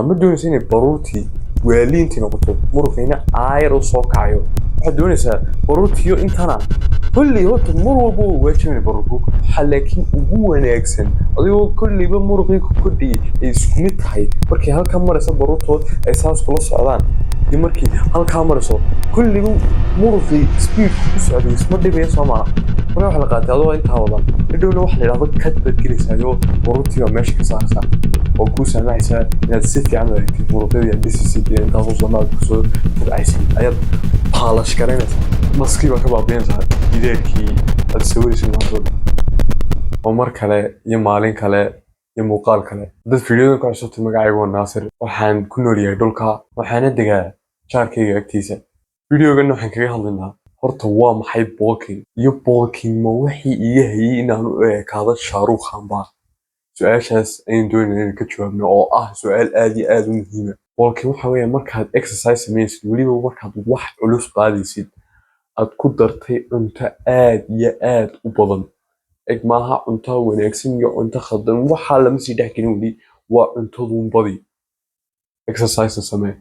ma doonaysa inay baruurtii waaliintii noqoto muruqiina aayar u soo kacayo waxaad doonaysaa baruurtiyo intana kulli horta mar walba waa waajibin baruurku waxaa laakiin ugu wanaagsan adigoo kulliba muruqii ku kordhiyay ay isku mid tahay markay halkaa maraysa baruurtood ay saas kula socdaan iyo markii halkaa marayso kulliba muruqii speedku ku socday isma dhibaya soo maaha marka waxa la qaatay adoo intaa wada midhowna waxa la yidhahdo kad baad gelaysaayoo baruurtii baa meesha ka saaraysaa oo kuu saamaxaysaa inaad si fiican u aragtid muruqyadii aad dhisisid iyo intaasoo sanaad kusoo tabcaysid ayaad baalash garaynaysaa maskii baa ka baabiinaysaa gideerkii aad sawiraysid maantooda oo mar kale iyo maalin kale iyo muuqaal kale dad fiidiyodan ku cusubtay magacaygu waa Naasir waxaan ku nool yahay dhulka waxaana degaa jaarkayga agtiisa fiidiyoogan waxaan kaga hadlaynaa horta waa maxay bulking iyo bulking ma wixii iga hayay inaan u ekaado Shahrukh Khan baa su'aashaas ayaan doonaynaa inaan ka jawaabno oo ah su'aal aad iyo aad u muhiim ah bulking waxa weeye markaad exercise samaysid weliba markaad wax culus qaadaysid aad ku dartay cunto aad iyo aad u badan eg maaha cunto wanaagsan iyo cunto khaldan waxaa lama sii dhex gelin weli waa cuntaduun badi exercise samee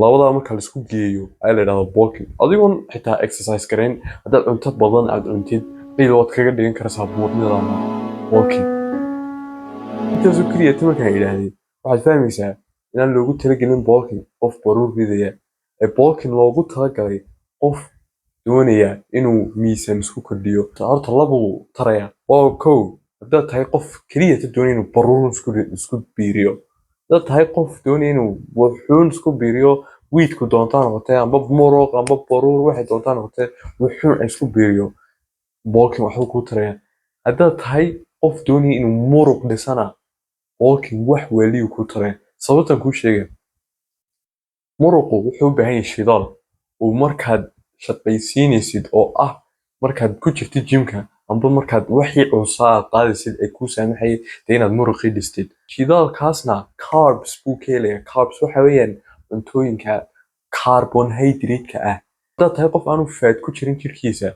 labadaa marka la isku geeyo ayaa la yidhahdaa bulking adigoon xitaa exercise garayn haddaad cunto badan aad cuntid qiil waad kaga dhigan karaysaa buurnidana bulking intaasoo keliya markaan idhaahdeen waxaad fahmaysaa inaan loogu talagelin bulking qof baruur ridaya ee bulking loogu talagalay qof doonaya inuu miisaan isku kordhiyo horta labuu taraya waa kow haddaad tahay qof keliya doonaya inuu baruur isku biiriyo haddaad tahay qof doonaya inuu wuxuun isku biiriyo wiidku doontaa noqotee amba muruq amba baruur waxay doontaa noqotee wuxuun isku biiriyo bulking waxbuu kuu taraya haddaad tahay qof doonaya inuu muruq dhisana bulking wax waliyu kuu taraya sababtan kuu sheegay muruqu wuxuu u baahan yahay shidaal oo markaad shaqaysiinaysid oo ah markaad ku jirtid jimka amba markaad wixii cunsaa qaadaysid ay kuu saamaxayay inaad muruqii dhistid shidaalkaasna carbs buu ka helayaa carbs waxa weeyaan cuntooyinka carbohydrate-ka ah haddaad tahay qof aanu faad ku jirin jirkiisa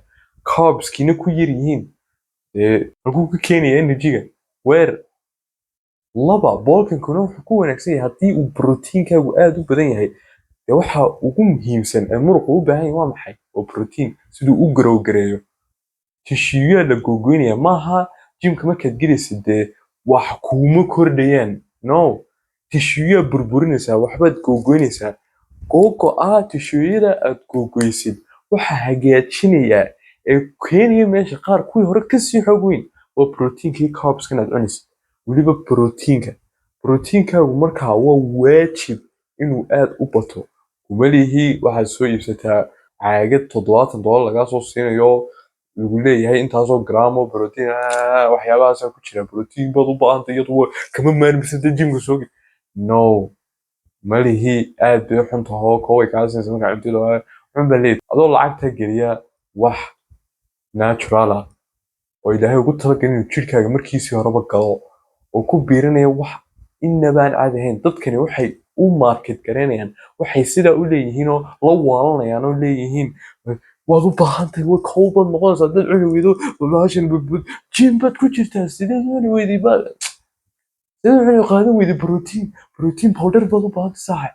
carbskiina ku yar yihiin dee halkuu ka keenaya energy-ga weer laba bulkingkuna wuxuu ku wanaagsan yahay haddii uu proteinkaagu aad u badan yahay dee waxa ugu muhiimsan ee muruqu u baahan yahay waa maxay waa protein siduu u garowgareeyo tishiyaa la googoynaya maaha jimka markaad gelaysid dee wax kuuma kordhayaan no tishiyaa burburinaysaa waxbaad googoynaysaa googo'a tishiyada aad googoysid waxa hagaajinayaa ee keenaya meesha qaar kuwii hore kasii xoog weyn waa proteinkii carbskan aad cunaysid weliba proteinkaagu markaa waa waajib inuu aad u bato kumalihi waxaad soo iibsataa caagad $70 lagaa soo siinayo lagu leeyahay intaasoo gramo protein waxyaabahaasa ku jira protein baad u baahanta iyadu kama maarmisada jimka soogi no malihi aad bay xun taho koway kaasiinsa markaa cuntada xun baa leed adoo lacagta geliya wax natural ah oo ilaahay ugu talagalay inuu jirkaaga markiisii horeba galo oo ku biirinaya wax inabaan caadi ahayn dadkani waxay u market garaynayaan waxay sidaa u leeyihiin oo la waalanayaan oo leeyihiin waad u baahantahay way kowbad noqonaysaa dad cuni weydo baashan budbud jim baad ku jirtaa sideed cuni weyday sideed cuni qaadan weyday protein powder baad u baahantay saaxib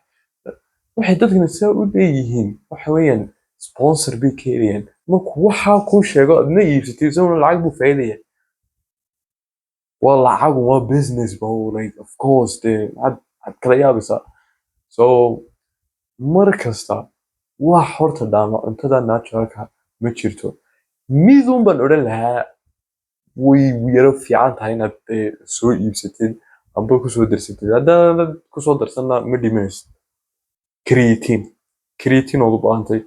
waxay dadkani sidaa u leeyihiin waxa weeyaan sponsor bay ka helayaan markuu waxaa kuu sheego adna iibsatay isaguna lacag buu faa'iidaya والله waa business bro like of course had kala yaabaysaa so mar kasta wax horta dhaama cuntada naturalka ma jirto midun baan odhan lahaa way yaro fiican tahay inaad soo iibsatid amba kusoo darsatid haddaanad kusoo darsanna ma dhimanaysid creatine ood u baahantay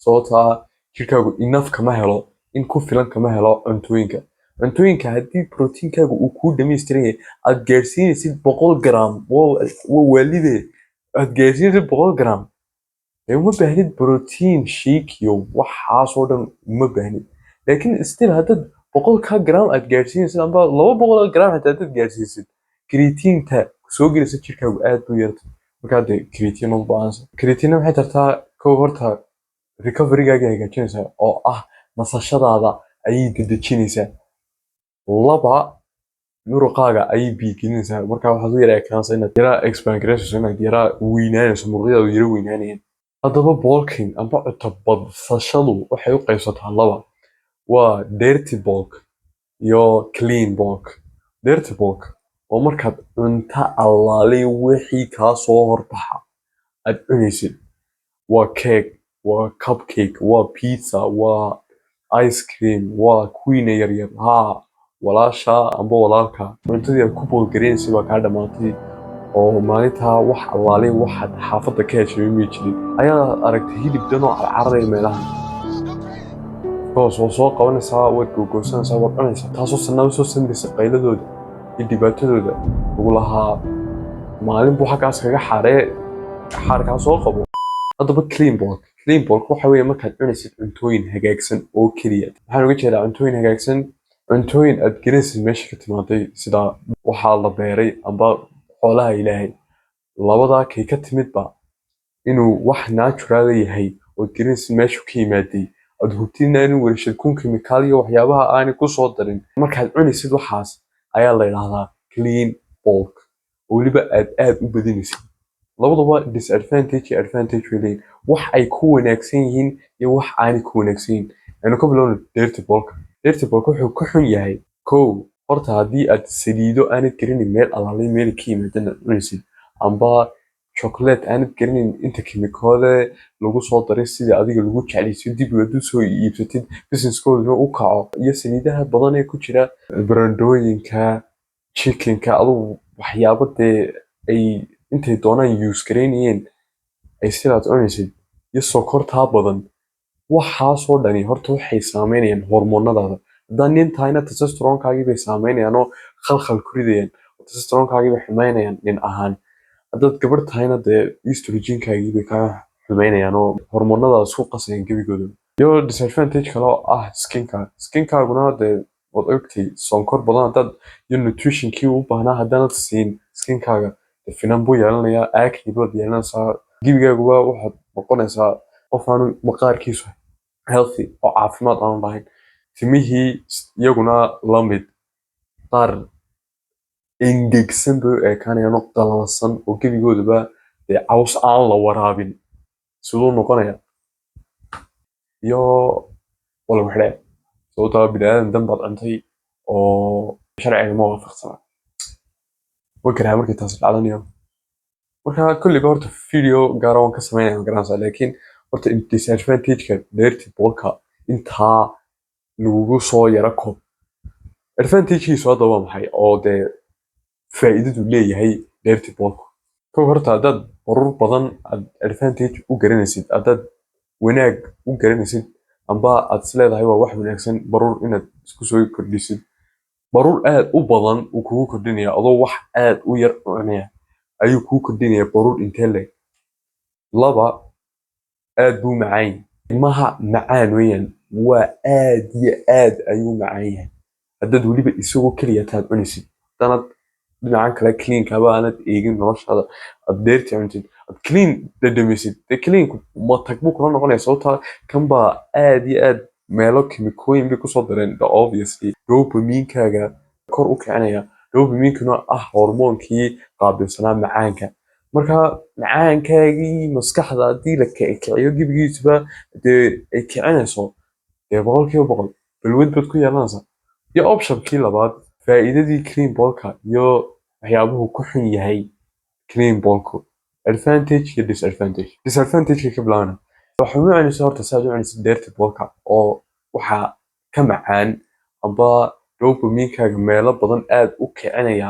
sababtaa jirkaagu enough kama helo in ku filan kama helo cuntooyinka haddii proteinkaagu uu kuu dhamaystiran yahay aad gaadhsiinaysid 100 gram waa waalide aad gaadhsiinaysid 100 gram dee uma baahnid protein shake iyo waxaasoo dhan uma baahnid laakiin still haddaad 100 gram aad gaadhsiinaysid amba 200 gram xitaa haddaad gaadhsiisid creatineta soo gelaysa jirkaagu aad buu yartay markaa dee creatine u baahansa creatine waxay tartaa kow horta recoverygaaga hagaajinaysaa oo ah nasashadaada ayay dedejinaysaa laba muruqaaga ayay biigelinaysaa markaa waxaad u yara ekaanaysaa inaad yaraa expand garayso inaad yaraa weynaanayso muruqyadaadu yara weynaanayaan haddaba bulking amba cunto badsashadu waxay u qaybsataa laba waa dirty bulk iyo clean bulk dirty bulk oo markaad cunto allaale wixii kaa soo horbaxa aad cunaysid waa cake waa cupcake waa pizza waa ice cream waa kuwiina yaryar haa walaasha amba walaalka cuntadii aad ku boolgaraynaysa baa kaa dhammaatay oo maalintaa wax allaale waxaad xaafadda ka heshay ma jirin ayaa aragtay hilib danoo carcaraya meelaha koos waa soo qabanaysaa waad googoosanaysaa waad cunaysaa taasoo sanaba soo samraysa qayladooda iyo dhibaatadooda lagu lahaa maalin buu xaggaas kaga xaarkaa soo qabo haddaba clean bulk waxa weeye markaad cunaysid cuntooyin hagaagsan oo keliya waxaan uga jeedaa cuntooyin hagaagsan cuntooyin aad garanaysid meesha ka timaaday sida waxaa la beeray amba xoolaha ilaahay labadaa kay ka timidba inuu wax natural yahay oo garanaysid meeshu ka yimaaday aad hubtidna inuu warshad kun kimikaal iyo waxyaabaha aanay ku soo darin markaad cunaysid waxaas ayaa la yidhaahdaa clean bulk oo weliba aad u badinaysid labaduba disadvantage iyo advantage way leeyihin wax ay ku wanaagsan yihiin iyo wax aanay ku wanaagsan yihiin aynu ka bilowno dirty bulk wuxuu ka xun yahay kow horta haddii aad saliido aanad garanayn meel alaalay meel ka yimaadana aad cunaysid amba chocolate aanad garanayn inta kimikoole lagu soo daray sidii adiga lagu jeclaysiyo dib aad u soo iibsatid businesskooduna u kaco iyo saliidaha badan ee ku jira brandooyinka chickenka adugu waxyaaba dee ay intay doonaan use garaynayeen ay sidaad cunaysid iyo sokortaa badan waxaasoo dhani horta waxay saameynayaan hormoonadaada haddaad nin tahayna testosteronkaagii bay saameynayaan oo khalkhal ku ridayaan testosteronkaagii bay xumaynayaan nin ahaan haddaad gabarh tahayna dee estrogenkaagii bay kaa xumaynayaan oo hormoonadaada isku qasayaan gebigooda iyo disadvantage kale oo ah skinkaaguna dee waad ogtay sonkor badan haddaad iyo nutritionkii u baahnaa haddaanad siin skinkaaga finan buu yeelanayaa acne baad yeelanaysaa gebigaaguba waxaad noqonaysaa qof aanu maqaarkiisu healthy oo caafimaad aanu lahayn timihii iyaguna lamid qaar engegsan bay u ekaanayaan oo qalalsan oo gebigoodaba dee caws aan la waraabin siduu noqonaya iyo walagu xidhee sababtaa biniaadan dan baad cuntay oo sharciga ma waafaqsana wakaraha markay taasi dhacdanayo marka kulliba horta video gaara waan ka sameynaya magaranaysaa laakiin horta disadvantage-ka dirty bulka intaa lagugu soo yara koob advantage-kiisu hadda waa maxay oo dee faa'iidadu leeyahay dirty bulku kow horta haddaad barur badan aad advantage u garanaysid haddaad wanaag u garanaysid amba aad is leedahay waa wax wanaagsan barur inaad isku soo kordhisid barur aad u badan uu kugu kordhinaya adoo wax aad u yar cunaya ayuu kuu kordhinaya barur intee leeg laba aad buu macaan ilmaha macaan weeyaan waa aad iyo aad ayuu macaan yahay haddaad weliba isagoo keliya taad cunaysid haddaanad dhinacan kale cleankaaba aanad eegin noloshaada aad deerti cuntid aad clean dhadhamisid dee cleanku matag buu kula noqonaya sababtaa kan baa aad iyo aad meelo kimikooyin bay kusoo dareen obviously dopaminkaaga kor u kicinaya dopaminkuna ah hormoonkii qaabilsanaa macaanka marka macaankaagii maskaxda haddii la kiciyo gebigiisuba dee ay kicinayso dee 100% balwad baad ku yeelanaysaa iyo optionkii labaad faa'iidadii clean bulka iyo waxyaabuhu ku xun yahay clean bulku advantage iyo disadvantage ka bilaabana waxaa u cunaysa horta saad u cunaysa dirty bulka oo waxaa ka macaan amba dopaminkaaga meelo badan aad u kicinaya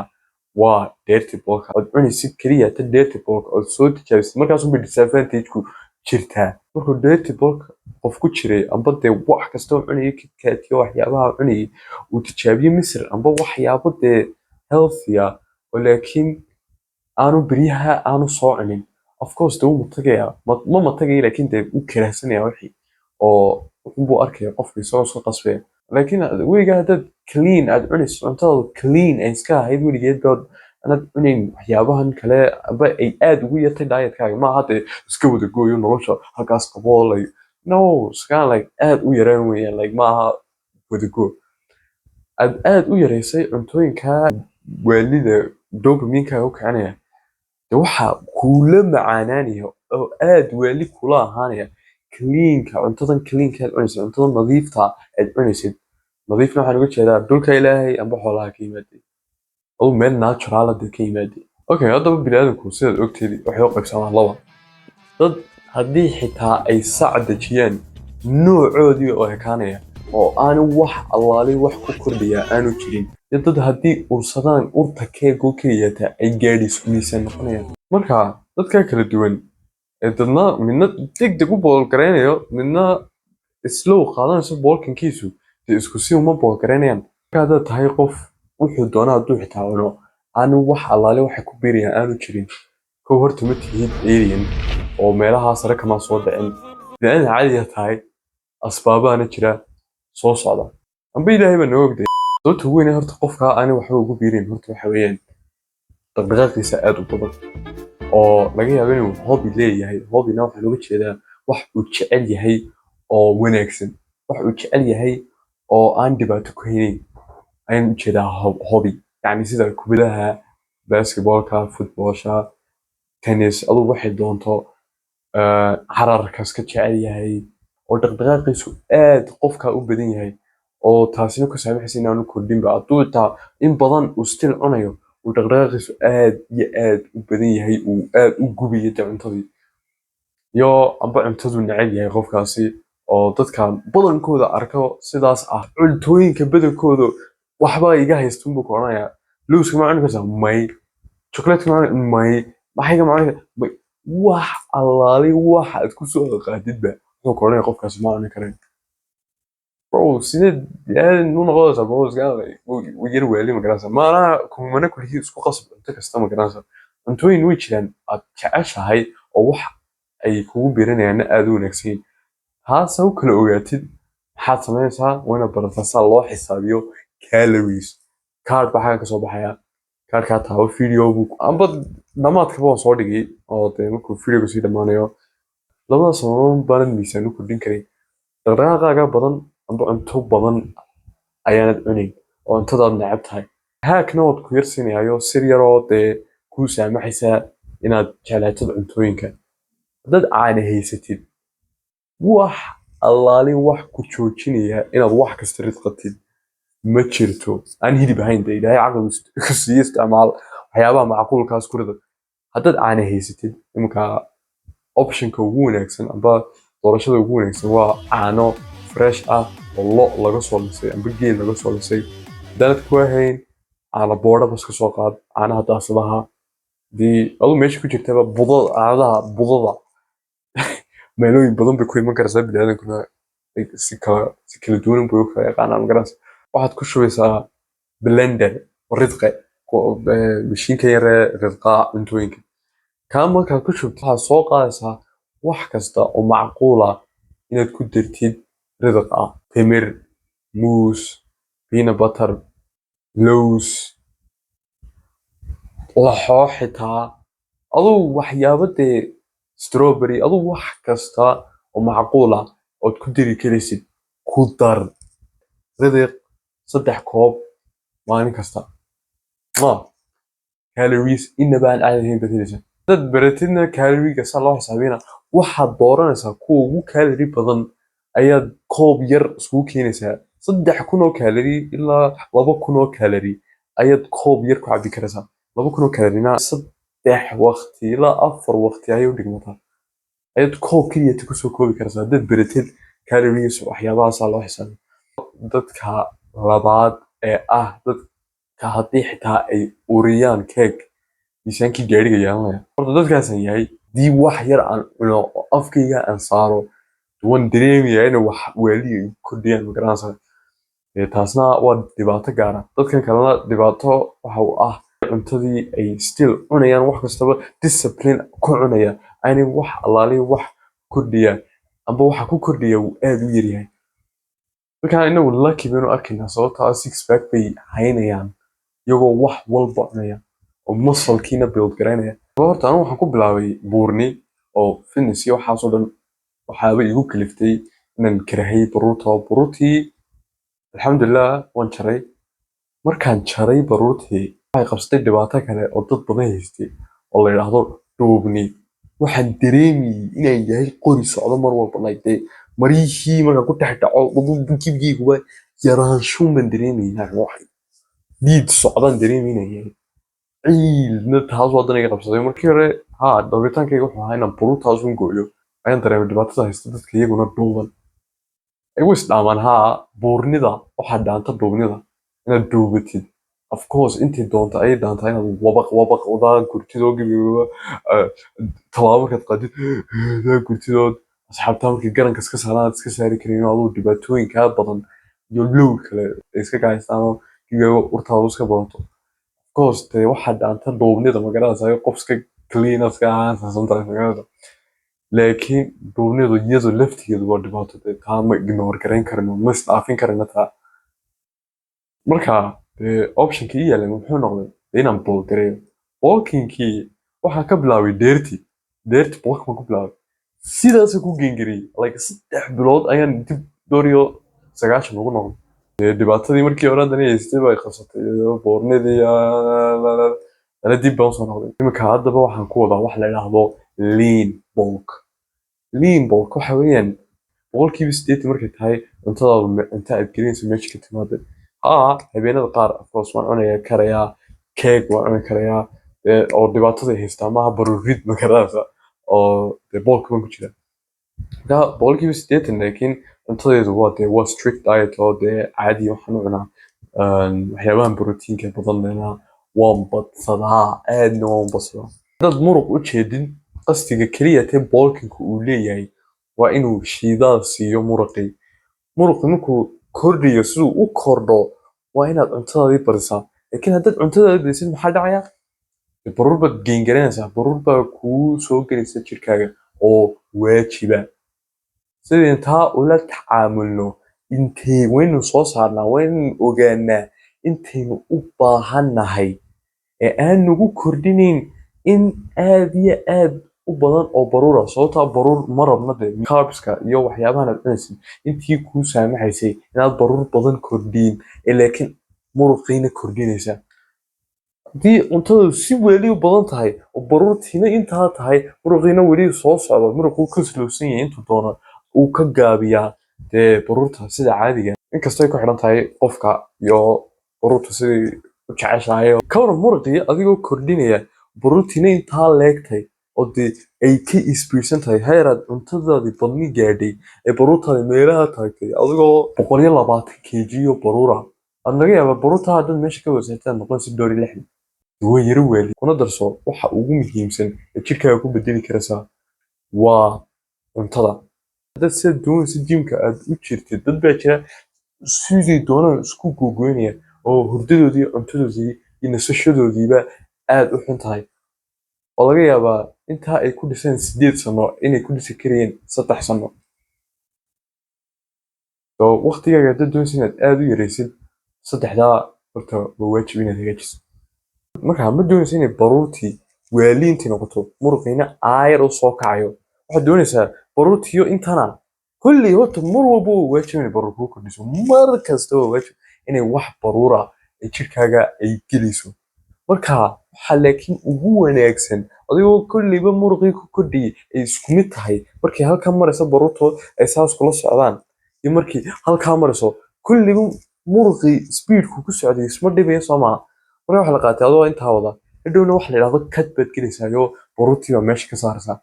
waa dirty bulka ood cunaysid keliya ta dirty bulka ood soo tijaabisid markaasunbay disadvantage-ku jirtaa markuu dirty bulka qof ku jiray amba dee wax kastoo cunayay kitkaadkiyo waxyaabaha cunayay uu tijaabiye misir amba waxyaabo dee healthya oo laakiin aanu beryaha aanu soo cunin of course dee wuu matagaya ma matagaya laakiin dee wuu karaahsanaya wixii oo wuxuunbuu arkaya qofka isagoo iska qasbaya laakiin weligaa haddaad clean aad cunayso cuntadaadu clean ay iska ahayd weligeed baad anad cunayn waxyaabahan kale aba ay aad ugu yartay dietkaaga maaha dee iska wada gooyo nolosha halkaas qaboo no iskaan like aad u yaraan weeyaan like maaha wada goo aad u yaraysay cuntooyinka waalida dopamine-ka u kicinaya dee waxa kuula macaanaanaya oo aad waali kula ahaanaya cleanka cuntadan cleanka aad cunaysid cuntada nadiifta aad cunaysid nadiifna waxaan uga jeedaa dhulka ilaahay amba xoolaha ka yimaadey aduu meel natural ah ka yimaadey okay haddaba bini'aadamku sidaad ogteed waxay u qaybsamaan laba dad haddii xitaa ay sac dejiyaan noocoodii oo ekaanaya oo aanu wax allaali wax ku kordhaya aanu jirin iyo dad haddii ursadaan urta keegoo keliyata ay gaadhiis miisaan noqonayaan marka dadka kala duwan ee dadna midna degdeg u boolgaraynayo midna slow qaadanayso boolkankiisu dee isku si uma boolgaraynayaan marka haddaad tahay qof wuxuu doona hadduu xitaa cuno aanu wax allaali waxay ku biirayaan aanu jirin kow horta ma tihid alien oo meelaha sare kamaa soo dhicin bini'aadan caadiga tahay asbaabaana jira soo socda amba ilaahay baa noo ogday sababta ugu weyn horta qofka aani waxba ugu biirin horta waxa weeyaan dhaqdhaqaaqiisa aad u badan oo laga yaabo inuu hobby leeyahay hobbyna waxaa looga jeedaa wax uu jecel yahay oo wanaagsan wax uu jecel yahay oo aan dhibaato ku haynin ayaan u jeedaa hobby yacni sida kubadaha basketballka footballsha tennis aduu waxay doonto cararkaas ka jecel yahay oo dhaqdhaqaaqiisu aad qofka u badan yahay oo taasina ku saamaxaysa inaanu kordhinba hadduu xitaa in badan uu still cunayo uu dhaqdhaqaaqiisu aad iyo aad u badan yahay uu aad u gubayo dee cuntadii iyo amba cuntadu neceb yahay qofkaasi oo dadka badankooda arko sidaas ah cuntooyinka badankooda waxba iga haysta buu ku odhanayaa lowska ma cuni kartaa may chocolatka ma cuni may maxayga ma cuni may wax allaali waxa aad ku soo qaadidba wuxuu ku odhanaya qofkaasi ma cuni kareen bro sideed bini'aadan u noqonaysaa bro iska yar waali magaranaysa maanaha kumana kulihii isku qasab cunto kasta magaranaysa cuntooyin way jiraan aad jeceshahay oo wax ay kugu birinayaanna aad u wanaagsan yihiin taasa u kala ogaatid maxaad samaynaysaa waa inaad barataa saa loo xisaabiyo calories kaard baa xagga ka soo baxaya kaarkaa taabo video amba dhammaadkaba waan soo dhigay oo dee markuu videoga sii dhammaanayo labada sababood baanad miisaan u kordhin karay dhaqdhaqaaqaaga badan amba cunto badan ayaanad cunayn oo cuntadaad neceb tahay haakna waad ku yarsiinayayo sir yaroo dee kuu saamaxaysaa inaad jeclaatid cuntooyinka haddaad caana haysatid wax allaali wax ku joojinaya inaad wax kasta ridqatid ma jirto aan hilib ahayn dee ilaahay caqli ku siiye isticmaal waxyaabaha macquulkaas ku rida haddaad caana haysatid iminka optionka ugu wanaagsan amba doorashada ugu wanaagsan waa caano fresh ah oo lo laga soo lisay amba geel laga soo lisay haddaanad ku ahayn caano boodha bas ka soo qaad caanaha daasadaha dii aduu meesha ku jirtaba budada caanaha budada meelooyin badan bay ku iman karaysaa bini'aadankuna si kala duwan bay u kala yaqaanaan magaranaysa waxaad ku shubaysaa blender ridqe mashiinka yaree ridqaa cuntooyinka kaa markaad ku shubtid waxaad soo qaadaysaa wax kasta oo macquula inaad ku dartid ridq ah timir muus peanut butter lows laxoo xitaa aduu waxyaabo dee strawberry aduu wax kasta oo macquula ood ku dari karaysid ku dar ridiq 3 koob maalin kasta calories inaba aan caadi ahayn baad helaysaa dad baratidna caloriga saa loo xisaabina waxaad dooranaysaa kuwa ugu calorie badan ayaad koob yar iskugu keenaysaa 3,000 oo calorie ilaa 2,000 oo calorie ayaad koob yar ku cabi karaysaa 2,000 oo calorina 3 waqti ilaa 4 waqti ayay u dhigmataa ayaad koob keliya kusoo koobi karaysaa haddaad baratid calories waxyaabahaasaa loo xisaabiyo dadka labaad ee ah dadka haddii xitaa ay uriyaan keeg miisaankii gaadhiga yeelanaya horta dadkaasan yahay dii wax yar aan cuno oo afkayga aan saaro waan dareemayaa inay wax waaliga igu kordhiyaan magaranaysaa taasna waa dhibaato gaara dadkan kalena dhibaato waxa uu ah cuntadii ay still cunayaan wax kastaba discipline ku cunaya aanay wax allaali wax kordhiya amba waxa ku kordhiya uu aad u yaryahay markaa inagu lucky baynu arkaynaa sababtaa six pack bay haynayaan iyagoo wax walba cunaya oo musclekiina build garaynaya horta anigu waxaan ku bilaabay buurni oo fitness iyo waxaasoo dhan waxaaba igu kaliftay inaan karahayay baruurtii alxamdulilah waan jaray markaan jaray baruurtii waxay qabsatay dhibaato kale oo dad badan haystay oo la yidhaahdo dhuubni. waxaan dareemayay inaan yahay qori socdo mar walba like marihii markaan ku dhex dhaco jibgiyguba yaraanshuun baan dareemayay waxay dhiid socdaan dareemay inaan yahay ciidna taas wadan iga qabsaday markii hore dhawritaankayga wuxuu ahaa inaan baruurtaas un gooyo ayaan dareemay dhibaatada haysta dadka iyaguna dhuuban igu isdhaamaan buurnida waxaa dhaanta dhuubnida inaad dhuubatid of course intii doonta ayay dhaantaa inaad wabaq wadaa gurtidoo gebigoba tallaabo markaad qaadid gurtidood asxaabtaa markii garanka iska saaraan iska saari karin aduu dhibaatooyinkaa badan iyo low kale iska gahaystaanoo gebigoba urtaadu iska badanto of course dee waxaa dhaanta dhuubnida magaranaysa qof iska clean iska ahaan sometimes magaranaysa laakiin dhuubnidu iyadu laftigeedu waa dhibaato dee taa ma ignore garayn karno ma isdhaafin karina taa marka optionkii ii yaalan wuxuu noqday inaan bool gareeyo boolkinkii waxaan ka bilaabay deerti boolka baan ku bilaabay sidaasa ku geengariyey like 3 bilood ayaan dib dooriyo 9 ugu noqday dhibaatadii markii hore haddana haystay bay qabsatay boornidii ana dib baan usoo noqday iminka haddaba waxaan ku wadaa wax la idhaahdo lean bulk waxa weeyaan boqolkiiba 80 markay tahay cuntadaadu cunto aad gelinayso meesha ka timaada habeenada qaar afkoos waan cunaya karayaa keeg waan cuni karayaa oo dhibaatada haystaa maaha baruurid magaranaysa oo boolka baan ku jira boqolkiiba 80 laakiin cuntadeedu waa strict diet oo caadi waxaan u cunaa waxyaabahan borotiinka badan leenaa waan badsadaa aadna waan badsadaa haddaad muruq u jeedin qastiga keliya tee boolkinku uu leeyahay waa inuu shiidaal siiyo muruqii markuu kordhiyo siduu u kordho waa inaad cuntadaadii badisaa laakiin haddaad cuntadaadii badisid maxaa dhacaya baruur baad geengaranaysaa baruur baa kuu soo gelaysa jirkaaga oo waajiba sideen taa ula tacaamulno waynu soo saarnaa waynu ogaanaa intaynu u baahannahay ee aan nagu kordhinayn in aad iyo aad u badan oo baruura sababtaa baruur ma rabna carbska iyo waxyaabahan aad cunaysid intii kuu saamaxaysay inaad baruur badan kordhiin laakiin muruqiina kordhinaysa haddii cuntadu si weli u badan tahay oo baruurtiina intaa tahay muruqiina weli soo socdo muruquu ka slowsan yahay intuu doono uu ka gaabiyaa baruurta sida caadiga inkastay ku xidhan tahay qofka iyo baruurta sidii u jeceshahay kawaran muruqii adigoo kordhinaya baruurtiina intaa leegtay oo ay ka isbiirsan tahay heeraad cuntadaadii badni gaadhay ee baruurtaadi meelaha taagtay adigoo 120 kg baruura aad naga yaaba baruurta haddaad meesha ka wasaataan noqonaysa 60 way yara weeli kuna darso waxa ugu muhiimsan ee jirkaaga ku bedeli karaysaa waa cuntada haddaad sida doonaysa jimka aad u jirtid dad baa jira sidii doonaan isku googoynaya oo hurdadoodii cuntadoodii iyo nasashadoodiiba aad u xun tahay oo laga yaabaa intaa ay ku dhiseen 8 sano inay ku dhisi karayeen 3 sano waqtigaaga haddaad doonaysa inaad aad u yaraysid 3daa horta waa waajib inaad hagaajiso marka ma doonaysa inay baruurtii waaliintii noqoto muruqiina aayar u soo kacayo waxaad doonaysaa baruurtiyo intana kulli horta mar walba waa waajib inay baruur kuu kordhiso mar kasta waa waajib inay wax baruura ay jirkaaga ay gelayso marka waxaa laakiin ugu wanaagsan adigoo kulliba muruqii ku kordhiyay ay isku mid tahay markii halkaa maraysa baruurto ay saas kula socdaan iyo markii halkaa marayso kulliba muruqii speedku ku socday isma dhibaya soo maaha marka waxa la qaatay adoo intaa wada hadhowna waxa la yidhaahdo kad baad gelaysaayoo baruurtii baa meesha ka saaraysaa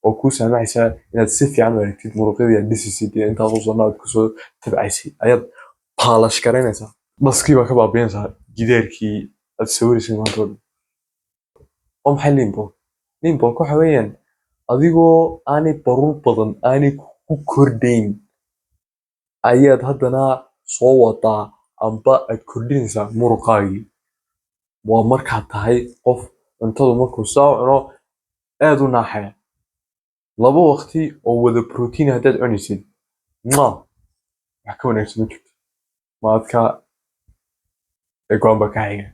oo kuu saamaxaysaa inaad si fiican u aragtid muruqyadii aad dhisisid iyo intaas oo sano aad kusoo tabcaysay ayaad baalash garaynaysaa baskii baa ka baabiinaysaa gidaarkii aad sawiraysay maanta oo dhan waa maxay leanbolk waxa weeyaan adigoo aanay baruur badan aanay ku kordhayn ayaad haddana soo wadaa amba aad kordhinaysaa muruqaagii waa markaad tahay qof cuntadu markuu saa cuno aad u naaxaya 2 waqti oo wada protein haddaad cunaysid wax ka wanaagsan ma jirto maadka go'aan baa ka xiga